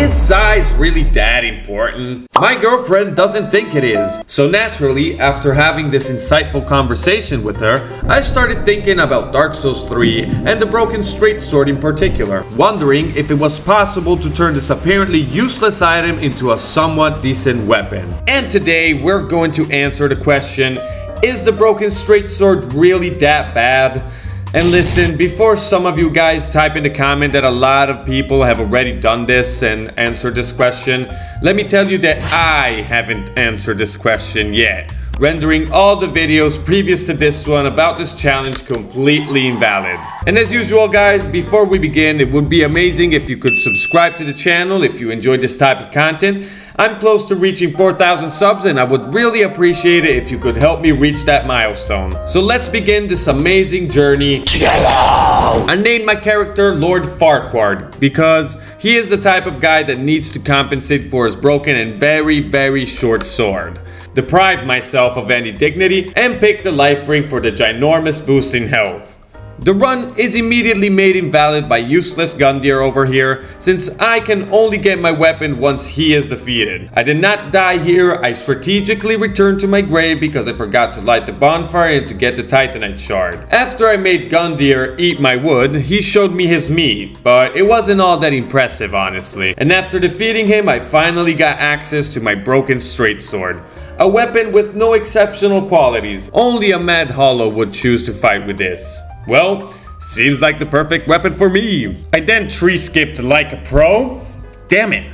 Is size really that important? My girlfriend doesn't think it is. So naturally, after having this insightful conversation with her, I started thinking about Dark Souls 3 and the broken straight sword in particular, wondering if it was possible to turn this apparently useless item into a somewhat decent weapon. And today we're going to answer the question, is the broken straight sword really that bad? And listen, before some of you guys type in the comment that a lot of people have already done this and answered this question, let me tell you that I haven't answered this question yet, rendering all the videos previous to this one about this challenge completely invalid. And as usual guys, before we begin, it would be amazing if you could subscribe to the channel if you enjoyed this type of content. I'm close to reaching 4,000 subs and I would really appreciate it if you could help me reach that milestone. So let's begin this amazing journey. I named my character Lord Farquhar because he is the type of guy that needs to compensate for his broken and very short sword. Deprived myself of any dignity and picked the life ring for the ginormous boost in health. The run is immediately made invalid by useless Gundyr over here, since I can only get my weapon once he is defeated. I did not die here, I strategically returned to my grave because I forgot to light the bonfire and to get the Titanite shard. After I made Gundyr eat my wood, he showed me his meat, but it wasn't all that impressive honestly. And after defeating him, I finally got access to my broken straight sword. A weapon with no exceptional qualities, only a Mad Hollow would choose to fight with this. Well, seems like the perfect weapon for me. I then tree skipped like a pro. Damn it.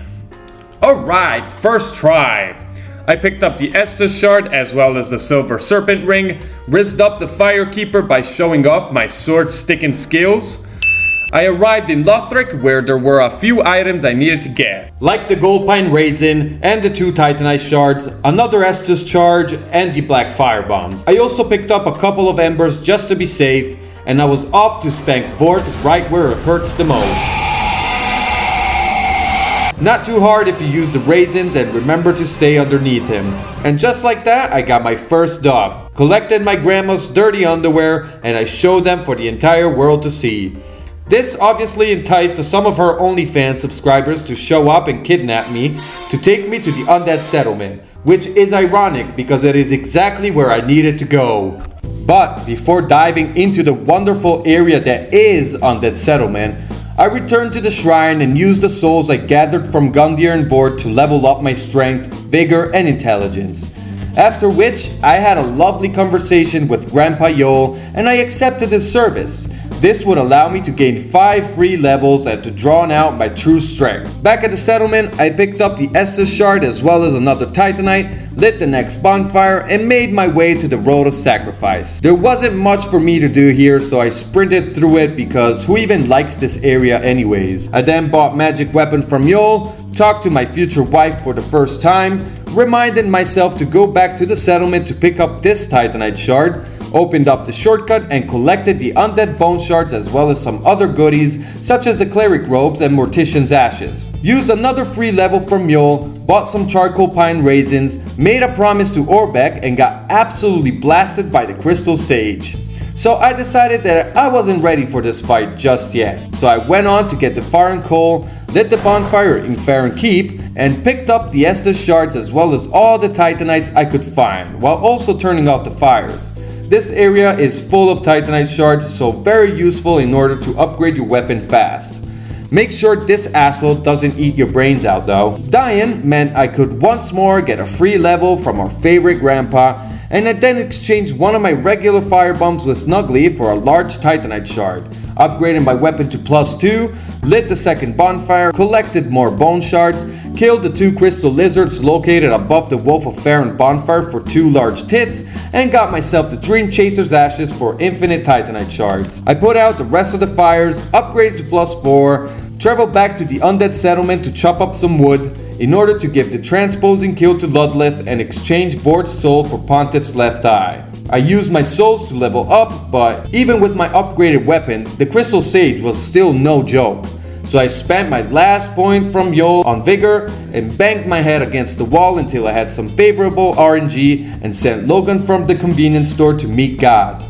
Alright, first try. I picked up the Estus shard as well as the silver serpent ring, rizzed up the firekeeper by showing off my sword sticking skills. I arrived in Lothric where there were a few items I needed to get, like the gold pine raisin and the 2 titanite shards, another Estus charge and the black fire bombs. I also picked up a couple of embers just to be safe, and I was off to spank Vort right where it hurts the most. Not too hard if you use the raisins and remember to stay underneath him. And just like that, I got my first dub. Collected my grandma's dirty underwear and I showed them for the entire world to see. This obviously enticed some of her OnlyFans subscribers to show up and kidnap me to take me to the undead settlement, which is ironic because it is exactly where I needed to go. But before diving into the wonderful area that is Undead Settlement, I returned to the shrine and used the souls I gathered from Gundyr and Vort to level up my strength, vigor, and intelligence. After which, I had a lovely conversation with Grandpa Yol and I accepted his service. This would allow me to gain 5 free levels and to draw out my true strength. Back at the settlement, I picked up the Estus shard as well as another Titanite, lit the next bonfire, and made my way to the Road of Sacrifice. There wasn't much for me to do here, so I sprinted through it because who even likes this area anyways? I then bought magic weapon from Yol, talked to my future wife for the first time, reminded myself to go back to the settlement to pick up this Titanite shard, opened up the shortcut and collected the undead bone shards as well as some other goodies such as the cleric robes and mortician's ashes. Used another free level from Yol, bought some charcoal pine raisins, made a promise to Orbeck and got absolutely blasted by the crystal sage. So I decided that I wasn't ready for this fight just yet. So I went on to get the Faran coal, lit the bonfire in Faran Keep, and picked up the Estus shards as well as all the Titanites I could find, while also turning off the fires. This area is full of Titanite shards, so very useful in order to upgrade your weapon fast. Make sure this asshole doesn't eat your brains out though. Dying meant I could once more get a free level from our favorite grandpa, and I then exchanged one of my regular firebombs with Snuggly for a large Titanite shard. Upgraded my weapon to +2, lit the second bonfire, collected more bone shards, killed the 2 crystal lizards located above the Wolf of Faran bonfire for 2 large tits, and got myself the Dream Chaser's ashes for infinite Titanite shards. I put out the rest of the fires, upgraded to +4, traveled back to the undead settlement to chop up some wood, in order to give the transposing kill to Ludleth and exchange Vort's soul for Pontiff's left eye. I used my souls to level up, but even with my upgraded weapon, the Crystal Sage was still no joke. So I spent my last point from Yol on Vigor and banged my head against the wall until I had some favorable RNG and sent Logan from the convenience store to meet God.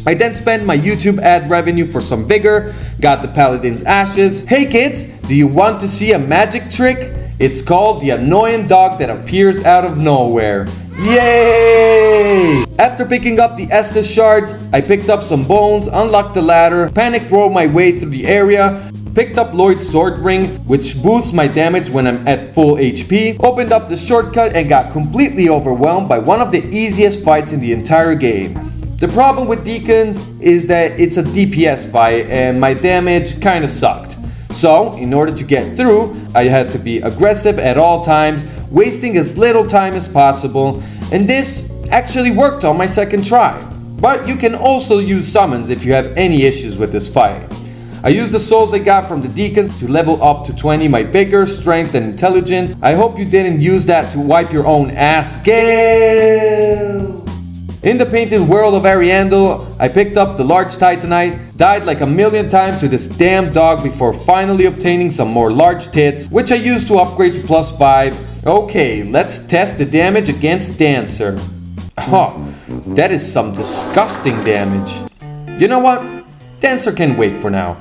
I then spent my YouTube ad revenue for some vigor, got the Paladin's Ashes. Hey kids, do you want to see a magic trick? It's called the annoying dog that appears out of nowhere. Yay! After picking up the Estus shards, I picked up some bones, unlocked the ladder, panic rolled my way through the area, picked up Lloyd's sword ring, which boosts my damage when I'm at full HP, opened up the shortcut and got completely overwhelmed by one of the easiest fights in the entire game. The problem with Deacons is that it's a DPS fight and my damage kinda sucked. So, in order to get through, I had to be aggressive at all times, wasting as little time as possible, and this actually worked on my second try. But you can also use summons if you have any issues with this fight. I used the souls I got from the Deacons to level up to 20 my vigor, strength, and intelligence. I hope you didn't use that to wipe your own ass. Gale! In the painted world of Ariandel, I picked up the large titanite, died like a million times to this damn dog before finally obtaining some more large tits, which I used to upgrade to +5. Okay, let's test the damage against Dancer. Oh, that is some disgusting damage. You know what? Dancer can wait for now.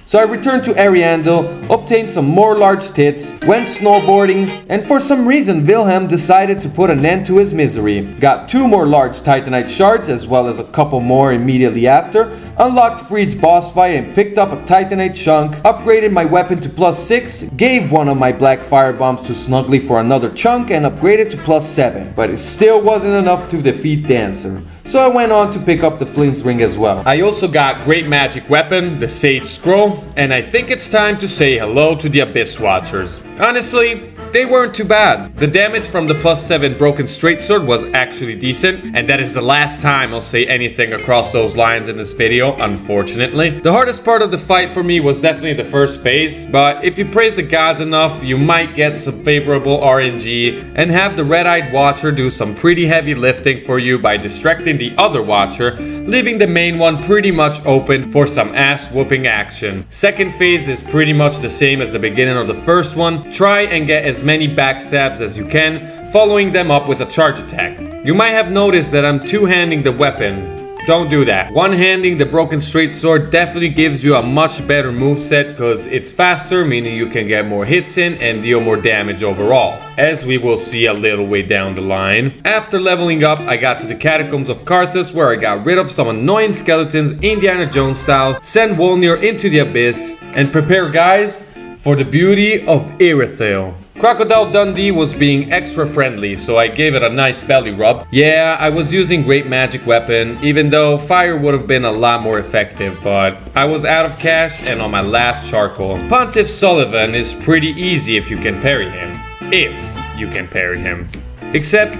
So I returned to Ariandel, obtained some more large tits, went snowboarding, and for some reason Wilhelm decided to put an end to his misery. Got 2 more large titanite shards as well as a couple more immediately after, unlocked Friede's boss fight and picked up a titanite chunk, upgraded my weapon to +6, gave one of my black fire bombs to Snuggly for another chunk and upgraded to +7, but it still wasn't enough to defeat Dancer. So I went on to pick up the Flint's ring as well. I also got great magic weapon, the Sage Scroll, and I think it's time to say hello to the Abyss Watchers. Honestly, they weren't too bad. The damage from the +7 broken straight sword was actually decent, and that is the last time I'll say anything across those lines in this video, unfortunately. The hardest part of the fight for me was definitely the first phase, but if you praise the gods enough, you might get some favorable RNG and have the red-eyed watcher do some pretty heavy lifting for you by distracting the other watcher, leaving the main one pretty much open for some ass-whooping action. Second phase is pretty much the same as the beginning of the first one. Try and get as many backstabs as you can, following them up with a charge attack. You might have noticed that I'm two-handing the weapon. Don't do that. One-handing the broken straight sword definitely gives you a much better moveset because it's faster, meaning you can get more hits in and deal more damage overall, as we will see a little way down the line. After leveling up, I got to the Catacombs of Pontiff where I got rid of some annoying skeletons Indiana Jones style, send Wolnir into the abyss, and prepare guys for the beauty of Irithyll. Crocodile Dundee was being extra friendly, so I gave it a nice belly rub. Yeah, I was using great magic weapon, even though fire would have been a lot more effective, but I was out of cash and on my last charcoal. Pontiff Sullivan is pretty easy if you can parry him. If you can parry him. Except,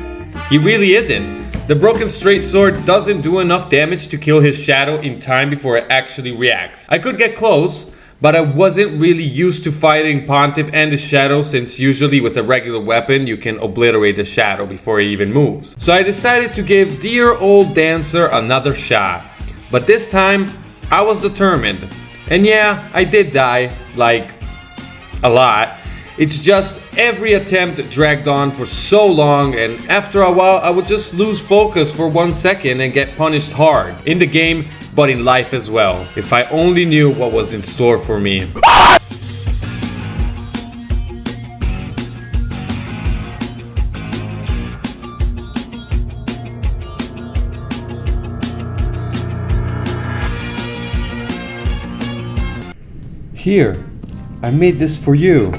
he really isn't. The broken straight sword doesn't do enough damage to kill his shadow in time before it actually reacts. I could get close, but I wasn't really used to fighting Pontiff and the shadow, since usually with a regular weapon you can obliterate the shadow before he even moves. So I decided to give dear old Dancer another shot. But this time, I was determined. And yeah, I did die, like, a lot. It's just every attempt dragged on for so long, and after a while I would just lose focus for 1 second and get punished hard. In the game, but in life as well. If I only knew what was in store for me. Here, I made this for you.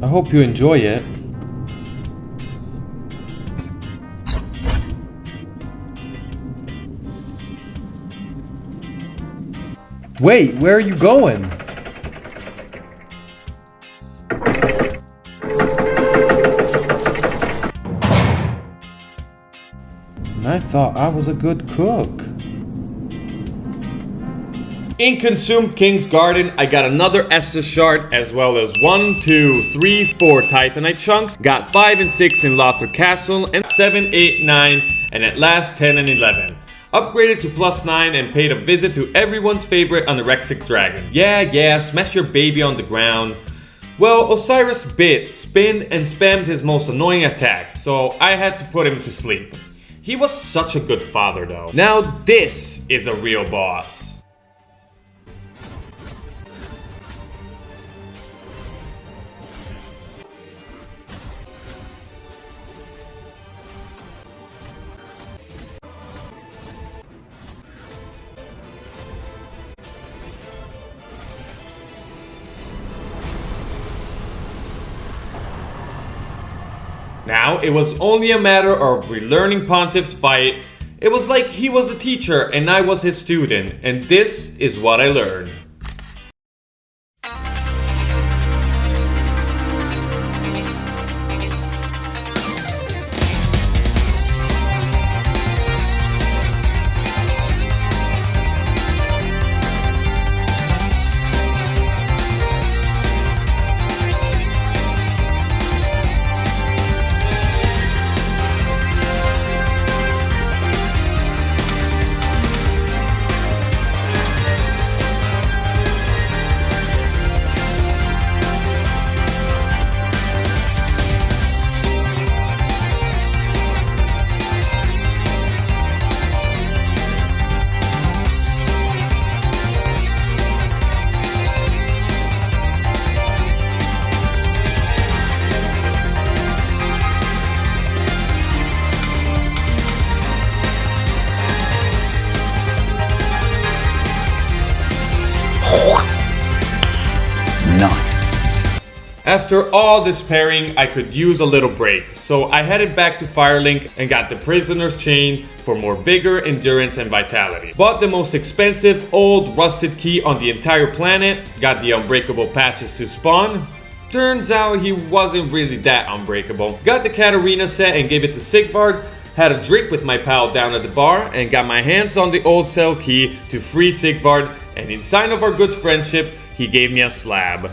I hope you enjoy it. Wait, where are you going? And I thought I was a good cook. In Consumed King's Garden, I got another Estus shard, as well as 1, 2, 3, 4 Titanite chunks. Got 5 and 6 in Lothric Castle, and 7, 8, 9, and at last 10 and 11. Upgraded to +9 and paid a visit to everyone's favorite anorexic dragon. Yeah, smash your baby on the ground. Well, Osiris bit, spinned, and spammed his most annoying attack, so I had to put him to sleep. He was such a good father though. Now this is a real boss. Now, it was only a matter of relearning Pontiff's fight. It was like he was a teacher and I was his student, and this is what I learned. After all this pairing, I could use a little break, so I headed back to Firelink and got the Prisoner's Chain for more vigor, endurance, and vitality. Bought the most expensive, old, rusted key on the entire planet, got the unbreakable patches to spawn. Turns out he wasn't really that unbreakable. Got the Katarina set and gave it to Siegward, had a drink with my pal down at the bar, and got my hands on the old cell key to free Siegward, and in sign of our good friendship, he gave me a slab.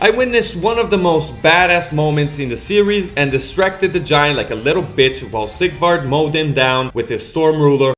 I witnessed one of the most badass moments in the series and distracted the giant like a little bitch while Siegward mowed him down with his storm ruler.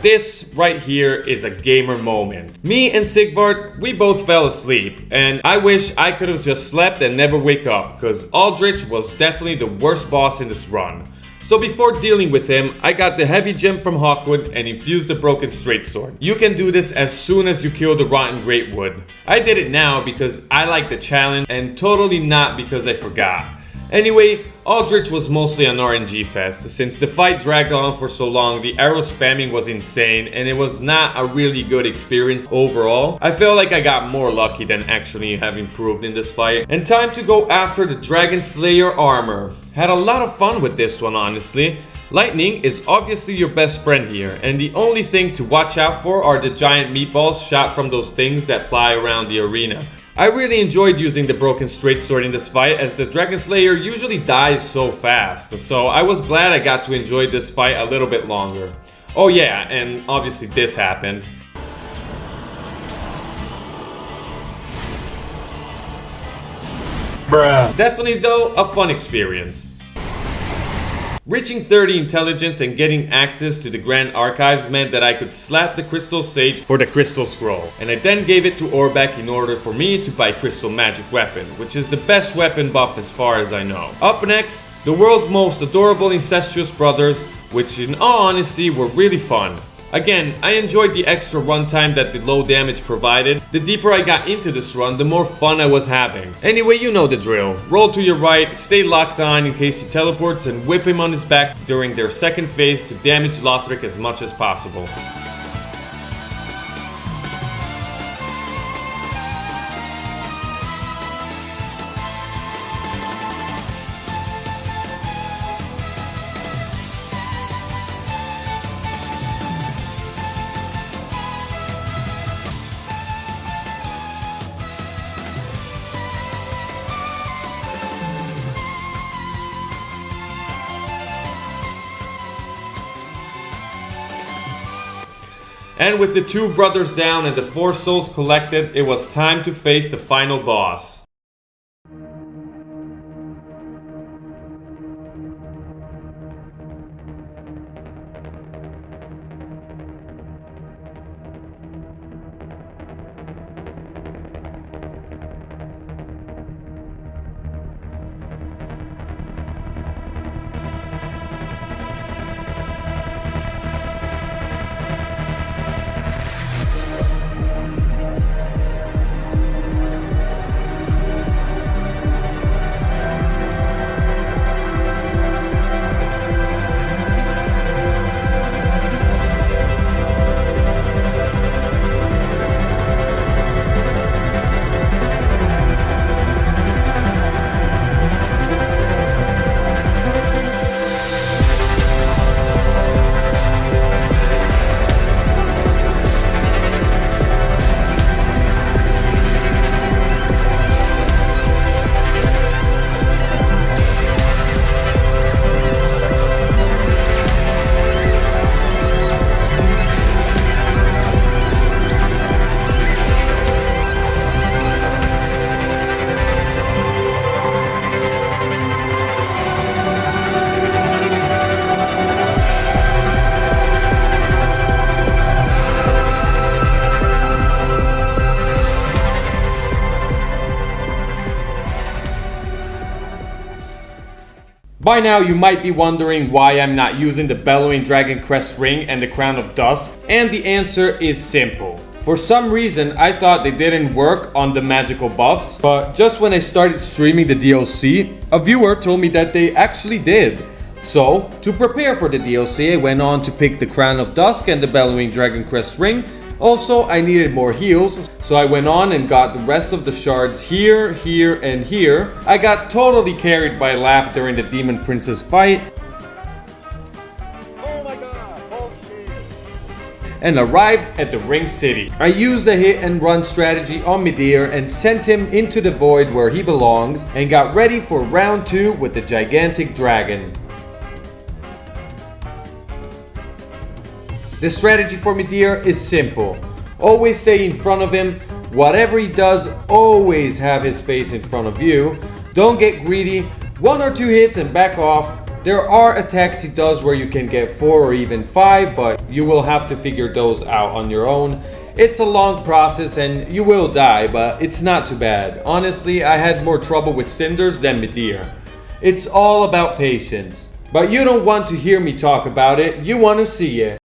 This right here is a gamer moment. Me and Siegward, we both fell asleep, and I wish I could have just slept and never wake up, cause Aldrich was definitely the worst boss in this run. So before dealing with him, I got the heavy gem from Hawkwood and infused the broken straightsword. You can do this as soon as you kill the rotten greatwood. I did it now because I like the challenge and totally not because I forgot. Anyway, Aldrich was mostly an RNG fest. Since the fight dragged on for so long, the arrow spamming was insane and it was not a really good experience overall. I felt like I got more lucky than actually have improved in this fight. And time to go after the Dragon Slayer armor. Had a lot of fun with this one, honestly. Lightning is obviously your best friend here, and the only thing to watch out for are the giant meatballs shot from those things that fly around the arena. I really enjoyed using the broken straightsword in this fight, as the Dragon Slayer usually dies so fast, so I was glad I got to enjoy this fight a little bit longer. Oh yeah, and obviously this happened. Bruh. Definitely though, a fun experience. Reaching 30 intelligence and getting access to the Grand Archives meant that I could slap the Crystal Sage for the Crystal Scroll, and I then gave it to Orbeck in order for me to buy Crystal Magic Weapon, which is the best weapon buff as far as I know. Up next, the world's most adorable incestuous brothers, which in all honesty were really fun. Again, I enjoyed the extra runtime that the low damage provided. The deeper I got into this run, the more fun I was having. Anyway, you know the drill. Roll to your right, stay locked on in case he teleports, and whip him on his back during their second phase to damage Lothric as much as possible. And with the two brothers down and the 4 souls collected, it was time to face the final boss. By now you might be wondering why I'm not using the Bellowing Dragon Crest Ring and the Crown of Dusk, and the answer is simple. For some reason I thought they didn't work on the magical buffs, but just when I started streaming the DLC, a viewer told me that they actually did. So, to prepare for the DLC, I went on to pick the Crown of Dusk and the Bellowing Dragon Crest Ring. Also, I needed more heals, so I went on and got the rest of the shards here, here, and here. I got totally carried by Lap during the Demon Princess fight. Oh my god, holy shit. And arrived at the Ring City. I used a hit and run strategy on Midir and sent him into the void where he belongs, and got ready for round 2 with the gigantic dragon. The strategy for Midir is simple. Always stay in front of him. Whatever he does, always have his face in front of you. Don't get greedy. 1 or 2 hits and back off. There are attacks he does where you can get 4 or even 5, but you will have to figure those out on your own. It's a long process and you will die, but it's not too bad. Honestly, I had more trouble with Cinders than Midir. It's all about patience. But you don't want to hear me talk about it, you want to see it.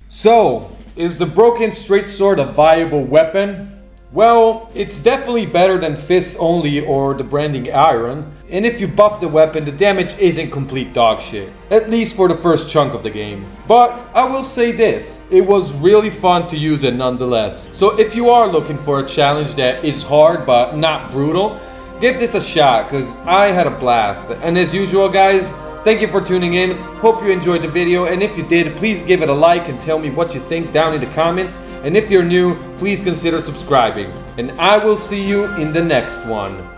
So, is the broken straight sword a viable weapon? Well, it's definitely better than fists only or the branding iron, and if you buff the weapon, the damage isn't complete dog shit, at least for the first chunk of the game. But I will say this, it was really fun to use it nonetheless. So if you are looking for a challenge that is hard but not brutal, give this a shot, cause I had a blast. And as usual guys, thank you for tuning in, hope you enjoyed the video, and if you did, please give it a like and tell me what you think down in the comments. And if you're new, please consider subscribing. And I will see you in the next one.